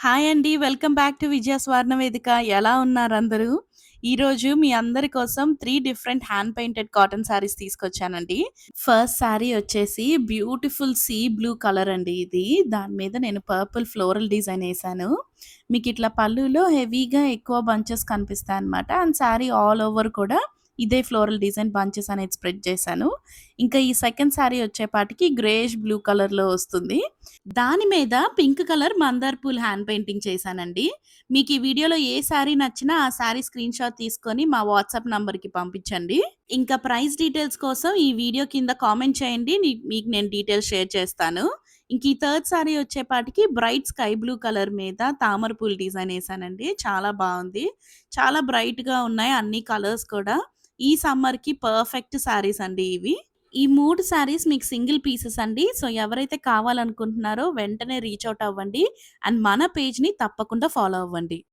Hi అండి. Welcome back to విజయ స్వర్ణ వేదిక. ఎలా ఉన్నారందరూ? ఈరోజు మీ అందరి కోసం 3 different hand painted cotton saris తీసుకొచ్చానండి. ఫస్ట్ శారీ వచ్చేసి బ్యూటిఫుల్ సీ బ్లూ కలర్ అండి ఇది. దాని మీద నేను పర్పుల్ ఫ్లోరల్ డిజైన్ ఏసాను. మీకిట్లా పళ్ళులో హెవీగా ఎక్కువ బంచెస్ కనిపిస్తాయన్నమాట. అండ్ శారీ ఆల్ ఓవర్ కూడా ఇదే ఫ్లోరల్ డిజైన్ బంచెస్ అనేది స్ప్రెడ్ చేశాను. ఇంకా ఈ సెకండ్ శారీ వచ్చేపాటికి గ్రేయిష్ బ్లూ కలర్‌లో వస్తుంది. దాని మీద pink colour Mandar pool hand painting చేశానండి. మీకు ఈ వీడియోలో ఏ శారీ నచ్చినా ఆ శారీ స్క్రీన్‌షాట్ తీసుకొని మా వాట్సాప్ నంబర్‌కి పంపించండి. ఇంకా ప్రైస్ డీటెయిల్స్ కోసం ఈ వీడియో కింద కామెంట్ చేయండి. మీకు నేను డీటెయిల్స్ షేర్ చేస్తాను. ఇంక ఈ థర్డ్ శారీ వచ్చేపాటికి బ్రైట్ స్కై బ్లూ కలర్ మీద తామర పూలు డిజైన్ ఏసానండి. చాలా బావుంది. చాలా బ్రైట్‌గా ఉన్నాయి అన్ని కలర్స్ కూడా. ఈ సమ్మర్‌కి పర్ఫెక్ట్ శారీస్ అండి ఇవి. ఈ 3 శారీస్ మీకు సింగిల్ పీసెస్ అండి. సో, ఎవరైతే కావాలనుకుంటున్నారో వెంటనే రీచ్ ఔట్ అవ్వండి. అండ్ మన పేజ్‌ని తప్పకుండా ఫాలో అవ్వండి.